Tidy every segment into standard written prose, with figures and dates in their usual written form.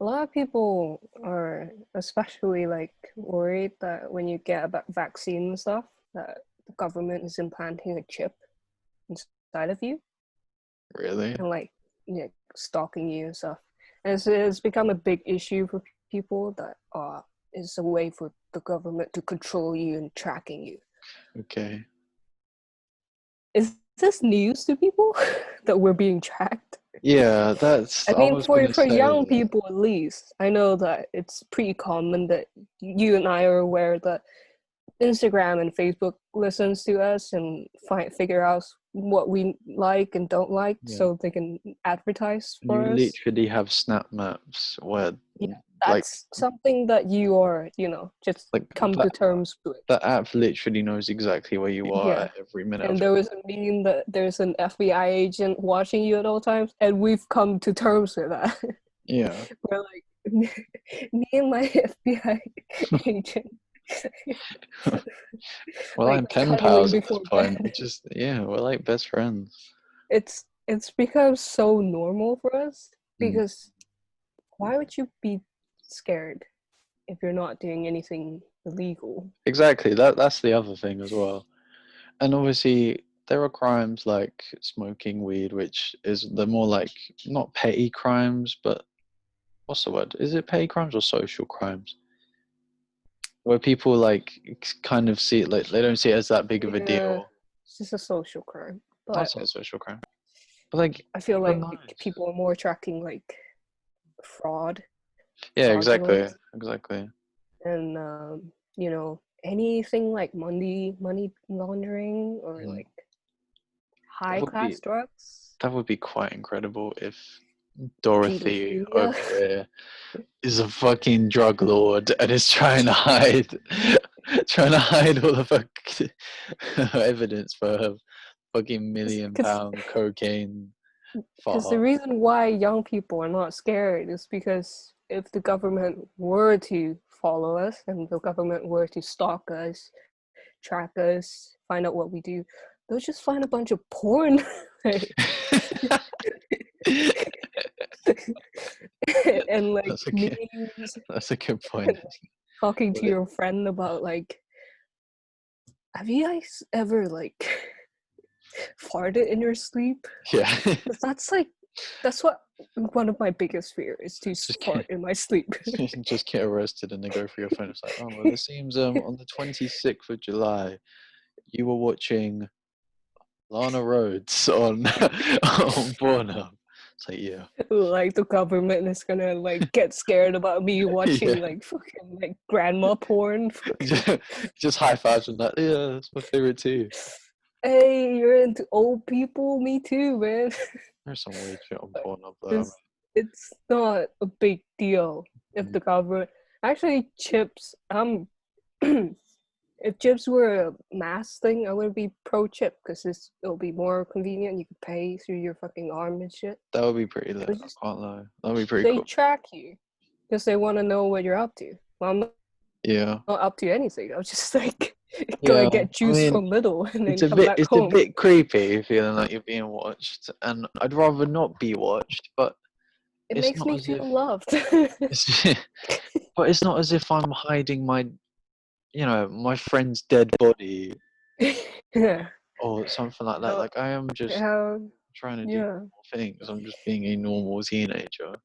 A lot of people are especially like worried that when you get a vaccine and stuff, that the government is implanting a chip inside of you Really? and like stalking you and stuff. And it's become a big issue for people that is a way for the government to control you and tracking you. Okay. Is this news to people that we're being tracked? Yeah, that's. I I mean, was gonna for say young that. people at least, I know that it's pretty common that you and I are aware that Instagram and Facebook listens to us and figure out what we like and don't like, Yeah. so they can advertise You for us. literally have snap maps where, Yeah, like, that's something that you are, just like come that to terms with. that app literally knows exactly where you are Yeah. at every minute And of there was a meme that there's an FBI agent watching you at all times, and we've come to terms with that. yeah. We're like, me and my FBI agent, Well, like I'm pen cuddling pals at this before point. bed. We're like best friends. It's become so normal for us Mm. because why would you be scared if you're not doing anything illegal? Exactly. That's the other thing as well. And obviously, there are crimes like smoking weed, which is the more like not petty crimes, but what's the word? Is it petty crimes or social crimes? Where people like kind of see it like they don't see it as that big of a Yeah, deal. it's just a social crime. I'll But say a social crime, but like I feel even like those. people are more tracking like fraud, Yeah, exactly, fraudulent, exactly. and anything like money laundering or Mm. like That high would class be drugs, that would be quite incredible if Dorothy pedophilia. over here is a fucking drug lord and is trying to hide all of her evidence for her fucking million Because pound cocaine the farm. reason why young people are not scared is because if the government were to follow us and the government were to stalk us, track us, find out what we do, they'll just find a bunch of porn. And like That's a good, memes, that's a good point. and talking to But it, your friend about like, have you guys ever like farted in your sleep? yeah, Because that's what one of my biggest fears is to just fart get in my sleep. just get arrested and they go through your phone. It's like, oh well, it seems on the 26th of July you were watching Lana Rhodes on on Pornhub. It's like, yeah, Like the government is gonna like get scared about me yeah. watching like fucking like grandma porn. Just high fives and that. Yeah, that's my favorite too. Hey, you're into old people? Me too, man. There's some weird shit on Pornhub though. It's not a big deal if Mm. the government actually chips. If chips were a mass thing, I would be pro chip because it'll be more convenient. You could pay through your fucking arm and shit. That would be pretty lit. It was I just can't lie. That would be pretty they cool. track you because they want to know what you're up to. Well, I'm Yeah. not up to anything. I was just like gonna Yeah. get I juice mean, from Lidl and then come back it's a home. bit creepy feeling like you're being watched, and I'd rather not be watched. But It it's makes not me as if feel loved. it's, but it's not as if I'm hiding my, my friend's dead body Yeah. or something like that. How, Like I am just how, trying to do yeah. normal things. I'm just being a normal teenager.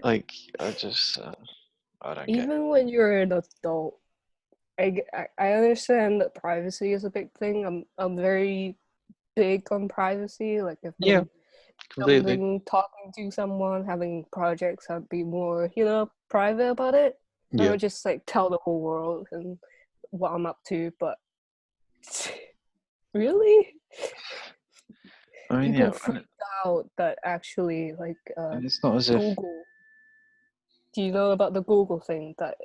Like I don't get Even when you're an adult, I understand that privacy is a big thing. I'm very big on privacy. Like if it. Yeah, I'm completely. talking to someone, having projects, I'd be more, private about it. I Yeah. would just like tell the whole world and what I'm up to. But really, I mean, yeah, people freaked out that actually like and it's not as if. Google. Do you know about the Google thing that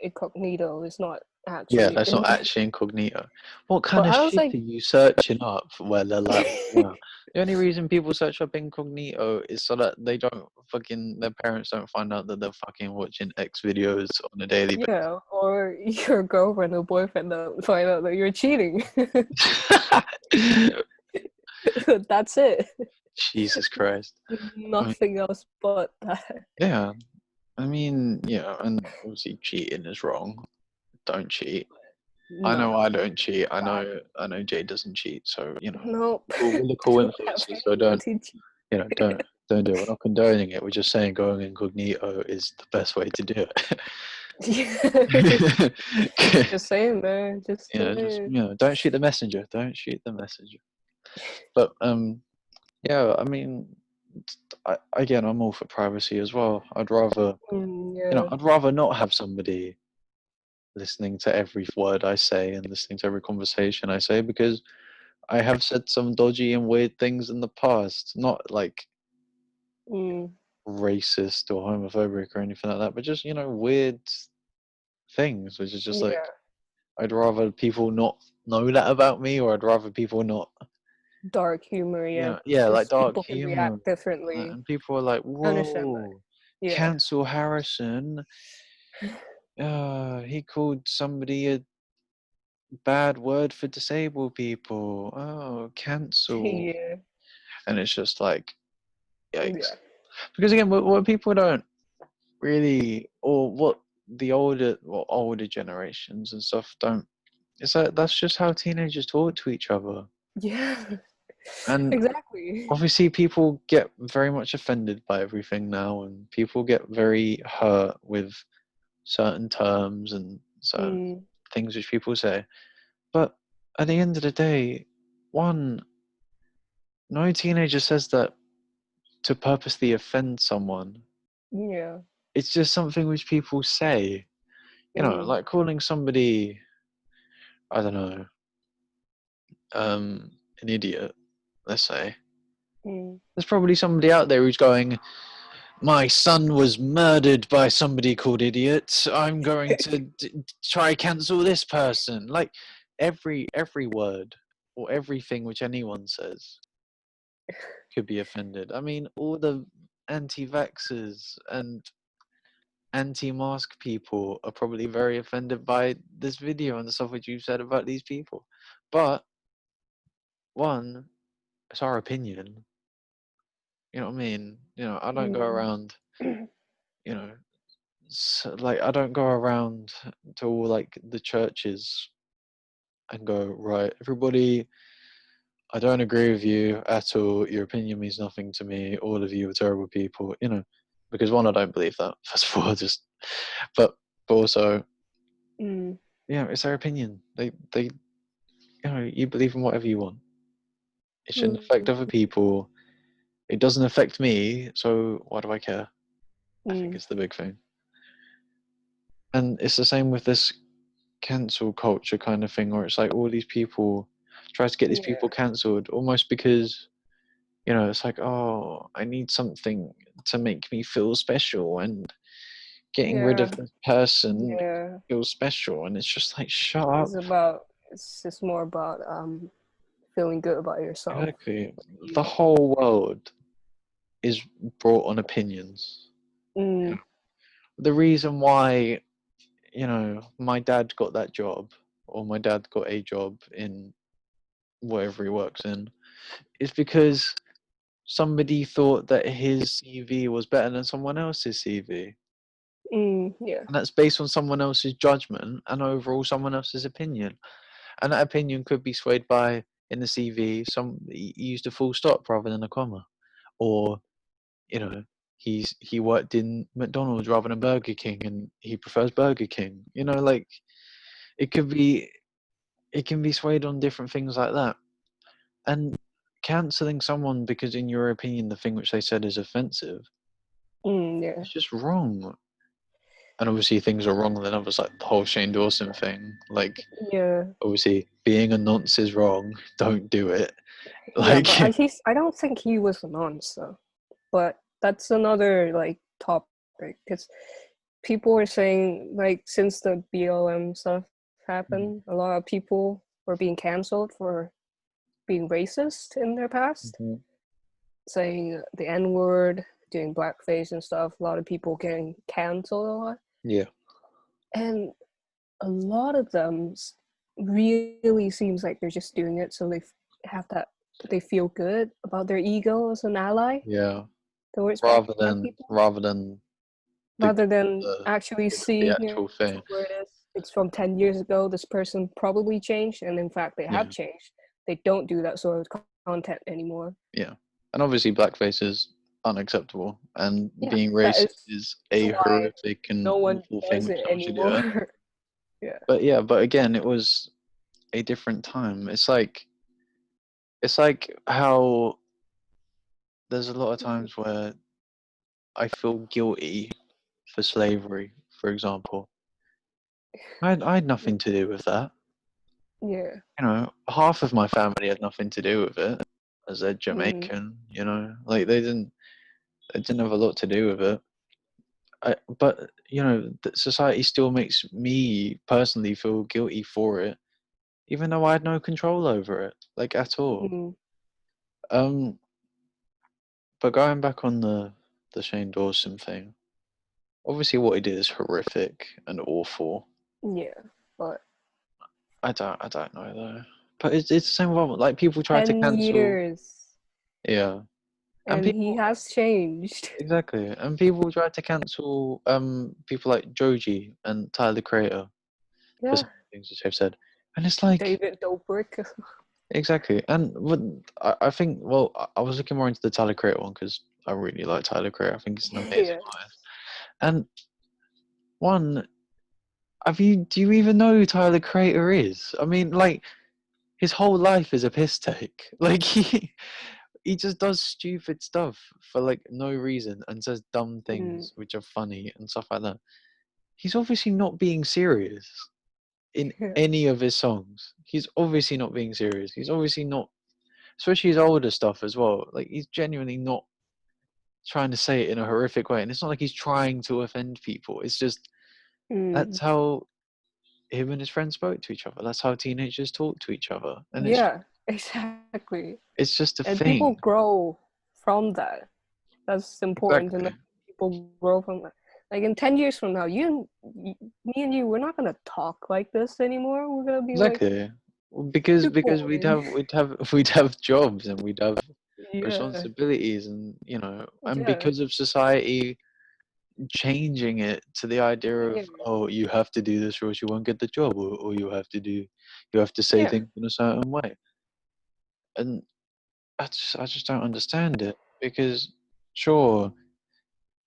incognito is not Yeah, actually that's not in? actually incognito. What kind But of I was shit like, are you searching up where they're like, well, the only reason people search up incognito is so that they don't their parents don't find out that they're fucking watching X videos on a daily yeah, or your girlfriend or boyfriend don't find out that you're cheating. basis. That's it. Jesus Christ. I mean, Nothing else but that. yeah. I mean, yeah, and obviously cheating is wrong. Don't cheat. I know No, I don't cheat. I bad. know Jay doesn't cheat. So Nope. we're the I cool don't have influencers. So anyone to cheat. don't do it. We're not condoning it. We're just saying going incognito is the best way to do it. Just saying, man. Just Just saying. don't shoot the messenger. Don't shoot the messenger. But yeah, I mean, again, I'm all for privacy as well. I'd rather, Yeah. I'd rather not have somebody listening to every word I say and listening to every conversation I say, because I have said some dodgy and weird things in the past. Not like Mm, racist or homophobic or anything like that, but just, weird things, which is just like, yeah. I'd rather people not know that about me, or I'd rather people not, Dark humor, yeah. yeah, like Because dark people can humor. react differently. And people are like, I understand that. whoa, Yeah. cancel Harrison. He called somebody a bad word for disabled people. Oh, cancel. Yeah. And it's just like, yikes. Yeah. Because again, what people don't really, or what the older generations and stuff don't, is that that's just how teenagers talk to each other. Yeah. And Exactly. obviously people get very much offended by everything now, and people get very hurt with certain terms and certain Mm, things which people say. But at the end of the day, one, no teenager says that to purposely offend someone. yeah. It's just something which people say. Mm, Like calling somebody, I don't know, an idiot, let's say. mm. There's probably somebody out there who's going, my son was murdered by somebody called idiot. I'm going to try cancel this person. Like every word or everything which anyone says could be offended. I mean, all the anti-vaxxers and anti-mask people are probably very offended by this video and the stuff which you've said about these people. But one, it's our opinion. You know what I mean? I don't go Mm. around, you know, like I don't go around to all like the churches and go, right, everybody, I don't agree with you at all. Your opinion means nothing to me. All of you are terrible people, because one, I don't believe that. First of all, but but also, Mm. it's their opinion. They you believe in whatever you want. It shouldn't affect Mm. other people. It doesn't affect me, so why do I care? I think Mm. it's the big thing. And it's the same with this cancel culture kind of thing, where it's like all these people try to get these Yeah. people cancelled almost because, it's like, oh, I need something to make me feel special, and getting rid of Yeah. this person makes Yeah. me feel special. And it's just like, shut It's up. about. It's just more about feeling good about yourself. Exactly. The You. whole world is brought on opinions. You Mm. know, the reason why, my dad got that job, or my dad got a job in whatever he works in, is because somebody thought that his CV was better than someone else's CV. Mm. Yeah. And that's based on someone else's judgment and overall someone else's opinion. And that opinion could be swayed by, in the CV, he used a full stop rather than a comma. Or, you know, he worked in McDonald's rather than Burger King and he prefers Burger King. Like it could be it can be swayed on different things like that. And cancelling someone because in your opinion the thing which they said is offensive, Mm. Yeah. it's just wrong. And obviously things are wrong than others, like the whole Shane Dawson thing. Like Yeah. obviously being a nonce is wrong. Don't do it. Yeah. Like But I don't think he was a nonce though. But that's another like topic because people were saying like since the BLM stuff happened, a lot of people were being canceled for being racist in their past, Mhm. saying the N word, doing blackface and stuff. A lot of people getting canceled a lot, Yeah. and a lot of them really seems like they're just doing it so they have that they feel good about their ego as an ally Yeah. towards Rather black than people, rather than the rather than the actually the seeing actual it for thing. where it is. It's from 10 years ago. This person probably changed, and in fact, they have Yeah. changed. They don't do that sort of content anymore. Yeah. And obviously blackface is unacceptable, and Yeah, being that racist is is a why horrific and no one awful thing does if it someone should do it. anymore. Yeah. But yeah, but again, it was a different time. It's like how there's a lot of times where I feel guilty for slavery, for example. I had nothing to do with that. Yeah. You know, half of my family had nothing to do with it, as they're Mm, Jamaican. You know, like they didn't have a lot to do with it. But you know, society still makes me personally feel guilty for it, even though I had no control over it, like at all. mm, Um, but going back on the Shane Dawson thing, obviously what he did is horrific and awful. yeah. But I don't know though. But it's the same one. Like people try to 10 cancel, years, yeah, and and he people has changed. exactly, and people try to cancel people like Joji and Tyler the Creator for Yeah. some things which they've said, and it's like David Dobrik. exactly, and I think well I was looking more into the Tyler Creator one because I really like Tyler Creator. I think he's an amazing Yeah. artist. And one, do you even know who Tyler the Creator is? I mean, like his whole life is a piss take. Like he just does stupid stuff for like no reason and says dumb Mm, things which are funny and stuff like that. He's obviously not being serious in yeah. any of his songs. He's obviously not being serious. He's obviously not, especially his older stuff as well. Like he's genuinely not trying to say it in a horrific way, and it's not like he's trying to offend people. It's just that's Mm, how him and his friends spoke to each other. That's how teenagers talk to each other, and yeah. Exactly. it's just a And people thing. grow from that. That's important to know. Exactly. People grow from that. Like in 10 years from now, me and you, we're not gonna talk like this anymore. We're gonna be like, Exactly. Because we'd boring. have we'd have we'd have jobs and we'd have Yeah. responsibilities and you know and Yeah. because of society changing it to the idea of Yeah. oh you have to do this or else you won't get the job or you have to say Yeah. things in a certain way and I just don't understand it because sure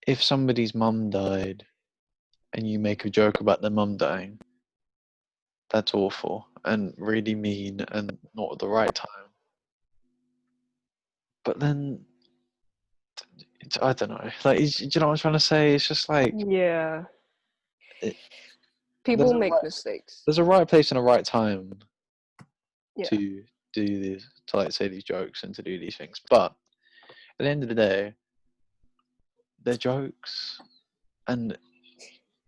if somebody's mum died and you make a joke about their mum dying that's awful and really mean and not at the right time but then I don't know. Like, do you know what I'm trying to say? It's just like Yeah. it, there's People a make right, mistakes. there's a right place and a right time Yeah. to do this, to like say these jokes and to do these things. But at the end of the day, they're jokes, and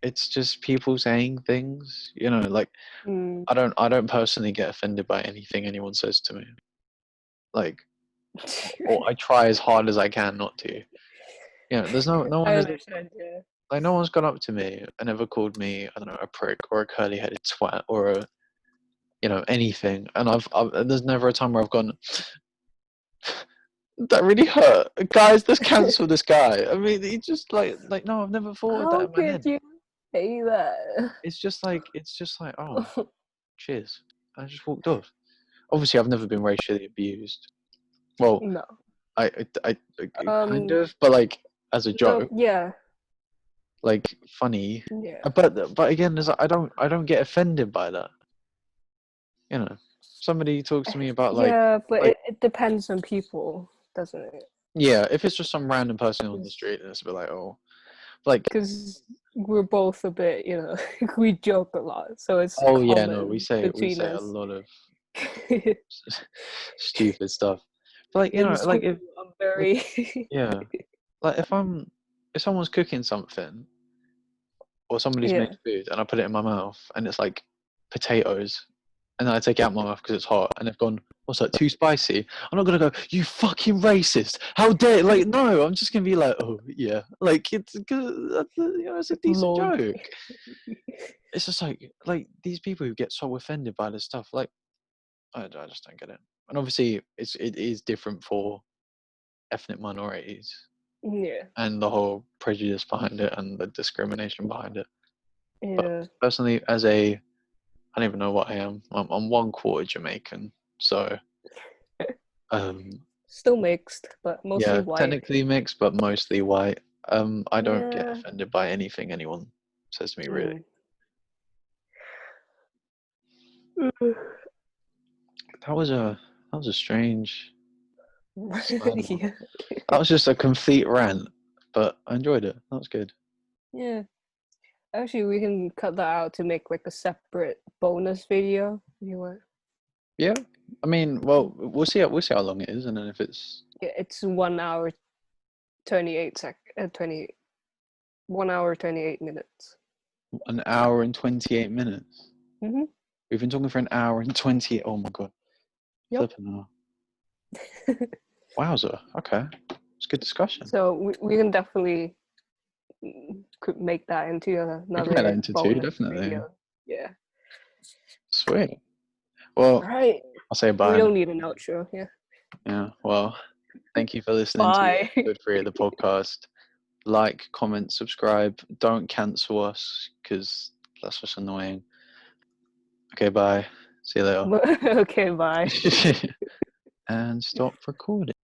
it's just people saying things. You know, like Mm. I don't personally get offended by anything anyone says to me. Like, or I try as hard as I can not to. You know, there's no one I has understand, yeah. like no one's gone up to me and ever called me I don't know a prick or a curly headed twat or a you know anything and I've there's never a time where I've gone that really hurt guys let's cancel this guy I mean he just like no I've never thought of that How in my could head you say that? it's just like oh cheers I just walked off obviously I've never been racially abused well No. I kind Um, of but like as a no, joke yeah. like funny Yeah. but again there's I don't get offended by that you know somebody talks to me about Yeah, but like it depends on people, doesn't it? yeah if it's just some random person on the Because street and it's a bit like oh like we're both a bit, we joke a lot, so it's oh yeah, no, we common say we between say a us. lot of stupid stuff. But like, In like school, I'm like very. yeah, like if someone's cooking something or somebody's made Yeah. food and I put it in my mouth and it's like potatoes and then I take it out my mouth because it's hot and they've gone, what's that, too spicy? I'm not gonna go, you fucking racist! How dare? Like no, I'm just gonna be like, oh yeah, like it's good, it's a decent Lol. joke. It's just like these people who get so offended by this stuff, like I just don't get it. and obviously it is different for ethnic minorities Yeah, and the whole prejudice behind it and the discrimination behind it. But yeah. personally, as a, I don't even know what I am. I'm 1/4 Jamaican, so um, Still mixed, but mostly yeah, white. technically mixed, but mostly white. I don't get Yeah. offended by anything anyone says to me, really. Mm. That was a strange slide. Yeah. That was just a complete rant, but I enjoyed it. That was good. Yeah. Actually, we can cut that out to make like a separate bonus video if you want. Yeah, I mean, well, we'll see how long it is, and then if it's Yeah, it's 1 hour 28 20 1 hour 28 minutes. an hour and 28 minutes. Mm-hmm. We've been talking for an hour and 20. Oh my god, Yep. flipping hell. Wowzer. Okay, it's good discussion. So we can definitely could make that into We can make that another into two, bonus definitely. video. Yeah. Sweet. Well, Right. I'll say We bye don't now. need an outro. Yeah. Yeah. Well, thank you for listening to Bye. episode 3 of the podcast. Like, comment, subscribe. Don't cancel us because that's just annoying. Okay, bye. See you later. Okay, bye. And stop recording.